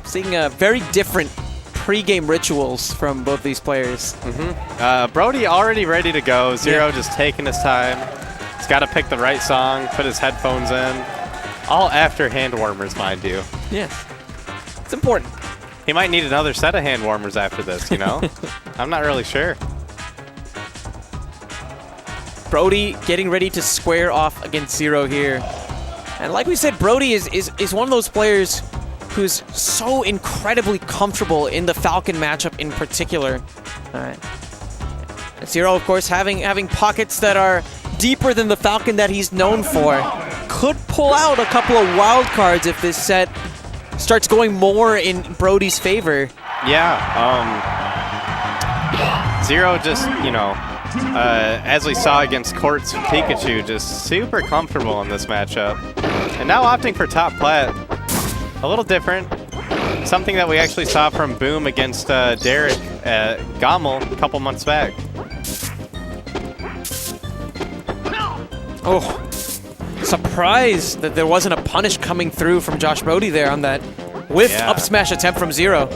seeing very different pre-game rituals from both these players. Brody already ready to go. Zero just taking his time. He's got to pick the right song, put his headphones in. All after hand warmers, mind you. Yeah, it's important. He might need another set of hand warmers after this, you know? I'm not really sure. Brody getting ready to square off against Zero here. And like we said, Brody is one of those players who's so incredibly comfortable in the Falcon matchup in particular. All right. Zero, of course, having pockets that are deeper than the Falcon that he's known for. Could pull out a couple of wild cards if this set starts going more in Brody's favor. Yeah. Zero just, you know, as we saw against Court's Pikachu, just super comfortable in this matchup. And now opting for top plat. A little different. Something that we actually saw from Boom against Derek at Gommel a couple months back. Oh, surprised that there wasn't a punish coming through from Josh Brody there on that whiff up smash attempt from Zero.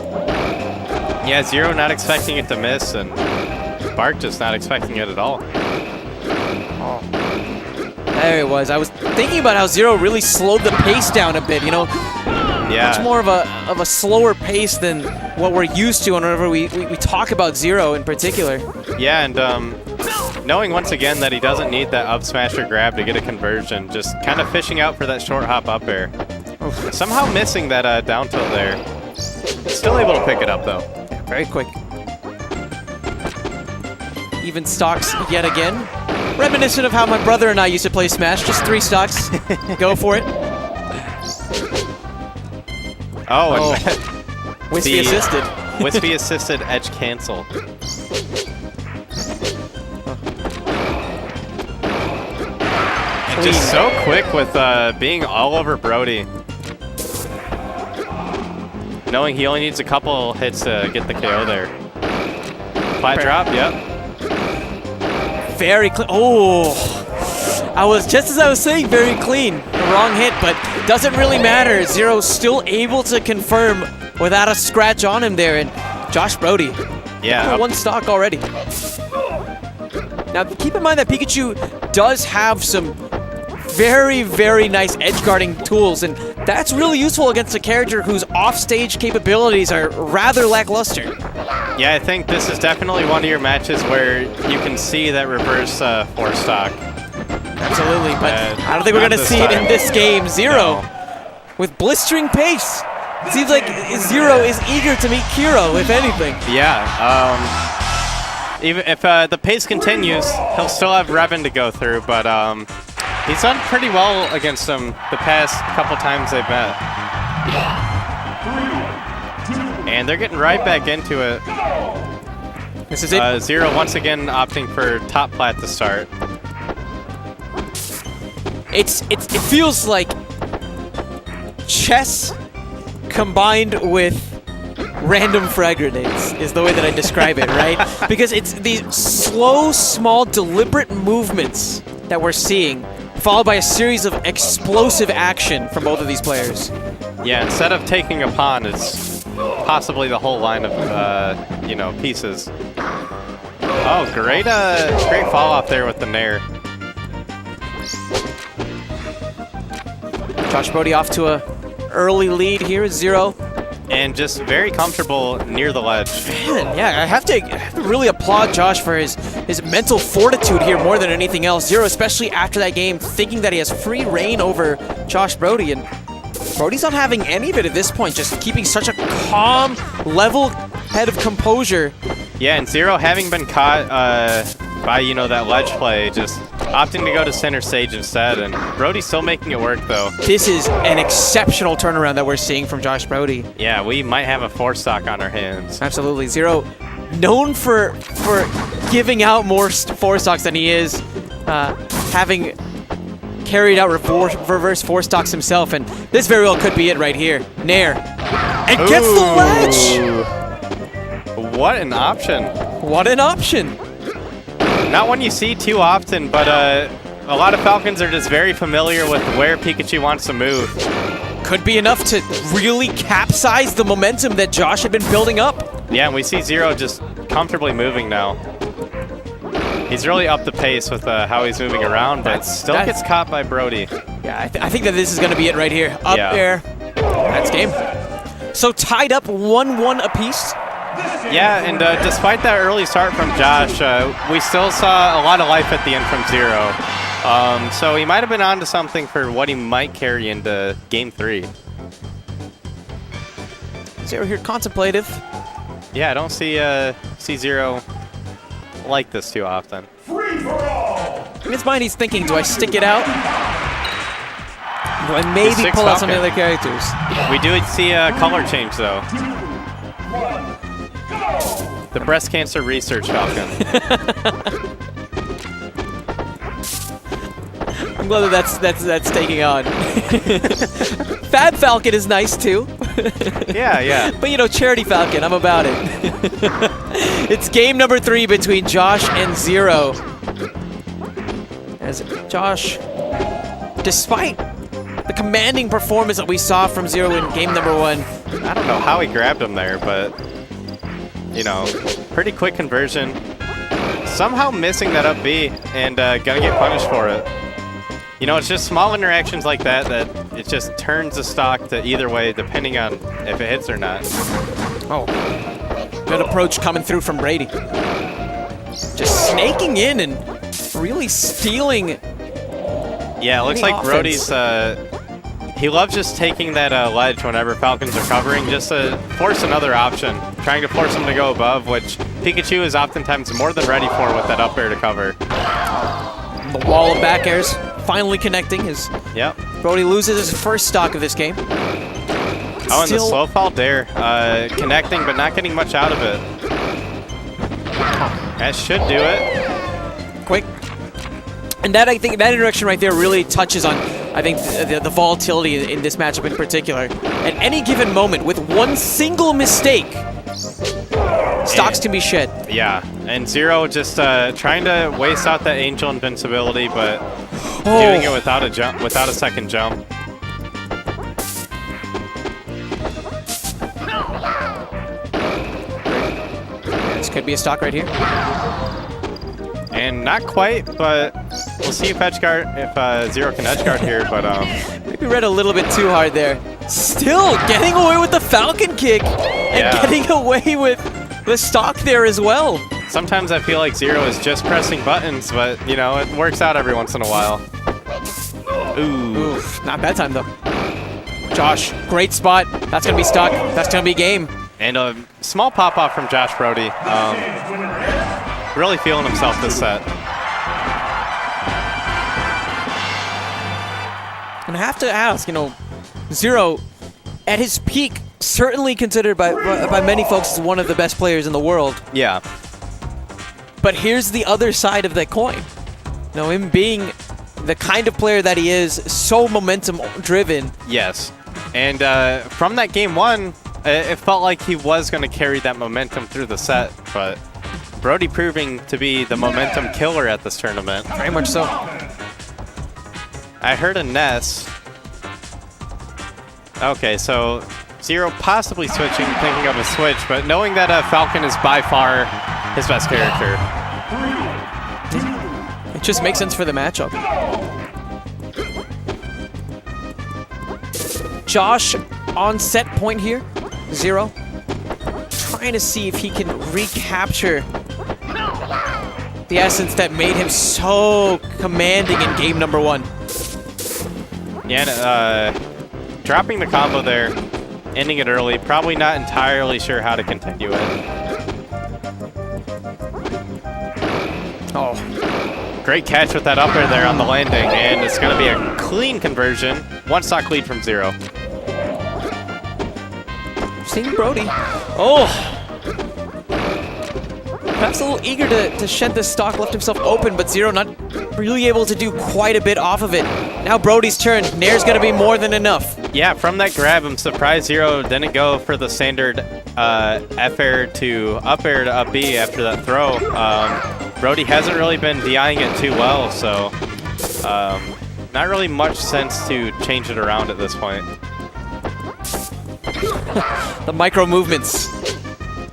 Yeah, Zero not expecting it to miss, and Bark just not expecting it at all. Oh. There it was. I was thinking about how Zero really slowed the pace down a bit, you know? Yeah. Much more of a slower pace than what we're used to whenever we talk about Zero in particular. Yeah, and knowing once again that he doesn't need that up smash or grab to get a conversion, just kind of fishing out for that short hop up air. Oof. Somehow missing that down tilt there. Still able to pick it up though. Yeah, very quick. Even stocks yet again. Reminiscent of how my brother and I used to play Smash. Just 3 stocks. Go for it. Oh, and Wispy assisted. Wispy assisted edge cancel. And just so quick with being all over Brody. Knowing he only needs a couple hits to get the KO there. Plat drop, yep. Very clean. Oh, just as I was saying, very clean. The wrong hit, but doesn't really matter. Zero's still able to confirm without a scratch on him there. And Josh Brody, yeah, 1 stock already. Now keep in mind that Pikachu does have some very, very nice edge guarding tools, and that's really useful against a character whose offstage capabilities are rather lackluster. Yeah, I think this is definitely one of your matches where you can see that reverse 4 stock. Absolutely, but I don't think we're going to see it in this game. Zero with blistering pace. Seems like Zero is eager to meet Kiro, if anything. Yeah, even if the pace continues, he'll still have Revan to go through, but he's done pretty well against him the past couple times they've met. And they're getting right back into it. This is it. Zero once again opting for top plat to start. It feels like chess combined with random frag grenades is the way that I describe it, right? Because it's these slow, small, deliberate movements that we're seeing, followed by a series of explosive action from both of these players. Yeah, instead of taking a pawn, it's possibly the whole line of, you know, pieces. Oh, great fall off there with the Nair. Josh Brody off to a early lead here with Zero. And just very comfortable near the ledge. Man, yeah, I have to really applaud Josh for his mental fortitude here more than anything else. Zero, especially after that game, thinking that he has free reign over Josh Brody, and Brody's not having any of it at this point, just keeping such a calm, level head of composure. Yeah, and Zero having been caught by, you know, that ledge play, just opting to go to center stage instead, and Brody's still making it work, though. This is an exceptional turnaround that we're seeing from Josh Brody. Yeah, we might have a 4 stock on our hands. Absolutely. Zero, known for giving out more 4 stocks than he is, having carried out reverse 4 stocks himself, and this very well could be it right here. Nair. And gets the ledge! What an option. What an option. Not one you see too often, but a lot of Falcons are just very familiar with where Pikachu wants to move. could be enough to really capsize the momentum that Josh had been building up. Yeah, and we see Zero just comfortably moving now. He's really upped the pace with how he's moving around, but still gets caught by Brody. Yeah, I think that this is going to be it right here. Up there. That's game. So tied up 1-1 apiece. Yeah, and despite that early start from Josh, we still saw a lot of life at the end from Zero. So he might have been onto something for what he might carry into Game 3. Zero here contemplative. Yeah, I don't see Zero like this too often. In his mind, he's thinking, do I stick it out? Do I maybe pull out some of the other characters? We do see a color change, though. The breast cancer research Falcon. I'm glad that that's taking on. Fab Falcon is nice too. Yeah. But you know, Charity Falcon, I'm about it. It's game number 3 between Josh and Zero. As Josh, despite the commanding performance that we saw from Zero in game number 1. I don't know how he grabbed him there, but you know, pretty quick conversion. Somehow missing that up B and gonna get punished for it. You know, it's just small interactions like that that it just turns the stock to either way depending on if it hits or not. Oh, good approach coming through from Brady. Just snaking in and really stealing. Yeah, it looks like Brody's, he loves just taking that ledge whenever Falcons are covering, just to force another option, trying to force him to go above, which Pikachu is oftentimes more than ready for with that up air to cover. The wall of back airs finally connecting as Brody loses his first stock of this game. Oh, and the slow fall dare, connecting but not getting much out of it. That should do it. Quick. And that, I think, that interaction right there really touches on, I think, the volatility in this matchup in particular. At any given moment, with one single mistake, stocks can be shed. Yeah, and Zero just trying to waste out that Angel invincibility, but doing it without a jump, without a second jump. This could be a stock right here. And not quite, but we'll see if Zero can edge guard here, but maybe read a little bit too hard there. Still getting away with the Falcon kick and getting away with the stock there as well. Sometimes I feel like Zero is just pressing buttons, but you know, it works out every once in a while. Ooh. Oof, not bad time though. Josh, great spot. That's gonna be stuck. That's gonna be game. And a small pop off from Josh Brody. Really feeling himself this set. And I have to ask, you know, Zero, at his peak, certainly considered by many folks as one of the best players in the world. Yeah. But here's the other side of that coin. You know, him being the kind of player that he is, so momentum-driven. Yes. And from that game 1, it felt like he was going to carry that momentum through the set, but Brody proving to be the momentum killer at this tournament. Very much so. I heard a Ness. Okay, so Zero possibly switching, thinking of a switch, but knowing that Falcon is by far his best character. It just makes sense for the matchup. Josh on set point here. Zero. Trying to see if he can recapture the essence that made him so commanding in game number 1. Yeah, dropping the combo there, ending it early, probably not entirely sure how to continue it. Oh, great catch with that up air there on the landing, and it's going to be a clean conversion. One stock lead from Zero. Seeing Brody. Oh! Perhaps a little eager to shed this stock, left himself open, but Zero not really able to do quite a bit off of it. Now Brody's turn. Nair's going to be more than enough. Yeah, from that grab, I'm surprised Zero didn't go for the standard F air to up B after that throw. Brody hasn't really been DIing it too well, so not really much sense to change it around at this point. The micro movements.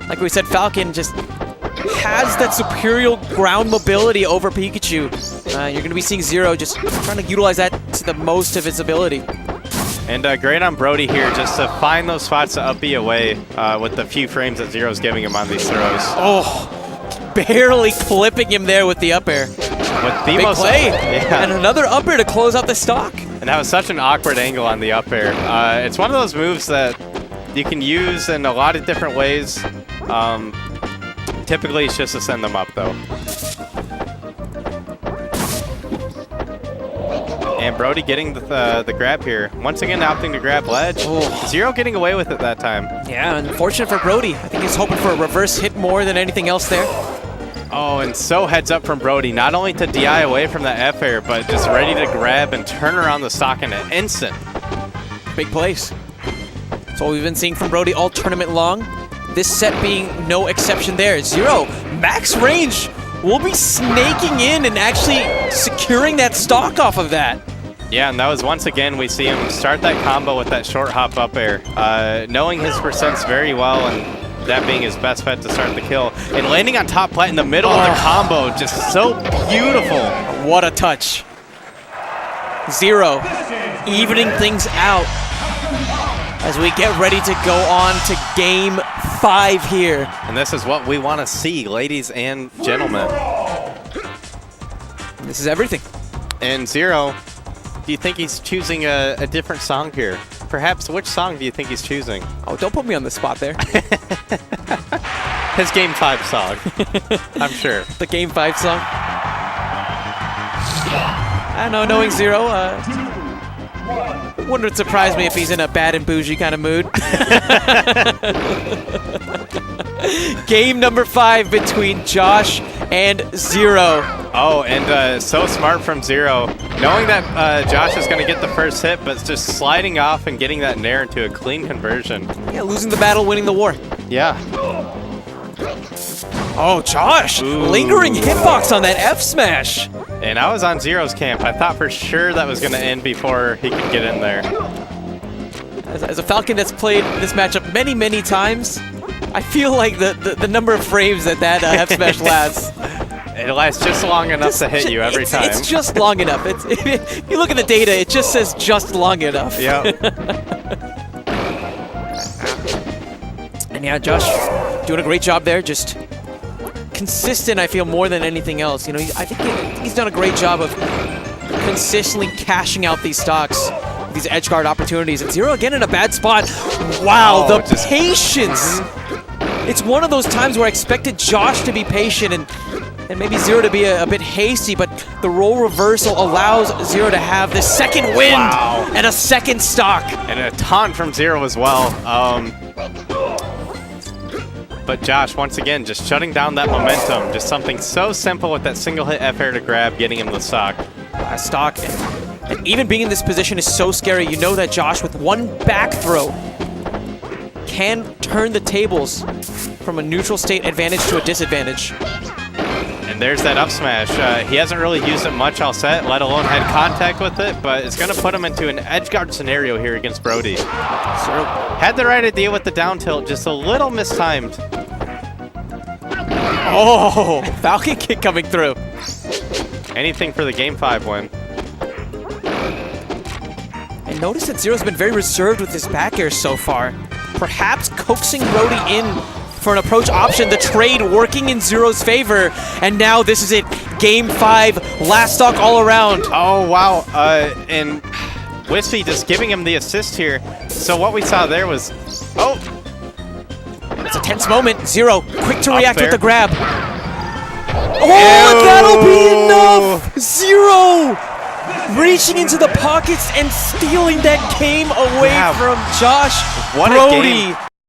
Like we said, Falcon just has that superior ground mobility over Pikachu. You're going to be seeing Zero just trying to utilize that to the most of its ability. And great on Brody here, just to find those spots to up B away with the few frames that Zero's giving him on these throws. Oh, barely clipping him there with the up air. With the Big most play, yeah. And another up air to close out the stock. And that was such an awkward angle on the up air. It's one of those moves that you can use in a lot of different ways. Typically, it's just to send them up, though. And Brody getting the grab here. Once again, opting to grab ledge. Oh. Zero getting away with it that time. Yeah, unfortunate for Brody. I think he's hoping for a reverse hit more than anything else there. Oh, and so heads up from Brody, not only to DI away from the F air, but just ready to grab and turn around the stock in an instant. Big plays. That's what we've been seeing from Brody all tournament long. This set being no exception there. Zero, max range, will be snaking in and actually securing that stock off of that. Yeah, and that was once again, we see him start that combo with that short hop up air. Knowing his percents very well and that being his best bet to start the kill. And landing on top plat in the middle of the combo, just so beautiful. What a touch. Zero, evening things out as we get ready to go on to Game 5 here. And this is what we want to see, ladies and gentlemen. This is everything. And Zero, do you think he's choosing a different song here? Perhaps, which song do you think he's choosing? Oh, don't put me on the spot there. His Game 5 song, I'm sure. The Game 5 song. I don't know, knowing Zero, wouldn't surprise me if he's in a bad and bougie kind of mood. Game number 5 between Josh and Zero. Oh, and so smart from Zero. Knowing that Josh is going to get the first hit, but just sliding off and getting that nair into a clean conversion. Yeah, losing the battle, winning the war. Yeah. Oh, Josh! Ooh. Lingering hitbox on that F smash. And I was on Zero's camp. I thought for sure that was going to end before he could get in there. As a Falcon that's played this matchup many, many times, I feel like the number of frames that F smash lasts. It lasts just long enough to hit you every time. It's just long enough. If you look at the data, it just says just long enough. Yep. And yeah, Josh doing a great job there. Just consistent, I feel, more than anything else. You know, I think he's done a great job of consistently cashing out these stocks, these edge guard opportunities. And Zero again in a bad spot. Wow, the patience. It's one of those times where I expected Josh to be patient and maybe Zero to be a bit hasty, but the role reversal allows Zero to have the second wind and a second stock. And a taunt from Zero as well. But Josh, once again, just shutting down that momentum. Just something so simple with that single hit F air to grab, getting him the stock. Stock. And even being in this position is so scary. You know that Josh, with one back throw, can turn the tables from a neutral state advantage to a disadvantage. And there's that up smash. He hasn't really used it much all set, let alone had contact with it, but it's going to put him into an edge guard scenario here against Brody. Had the right idea with the down tilt, just a little mistimed. Oh, Falcon kick coming through. Anything for the Game 5 win. And notice that Zero's been very reserved with his back air so far. Perhaps coaxing Brody in for an approach option, the trade working in Zero's favor. And now this is it, Game 5, last stock all around. Oh, wow. And Wispy just giving him the assist here. So what we saw there was, It's a tense moment. Zero, quick to react with the grab. Oh, Ew. that'll be enough! Zero! Reaching into the pockets and stealing that game away from Josh What Brody. A game.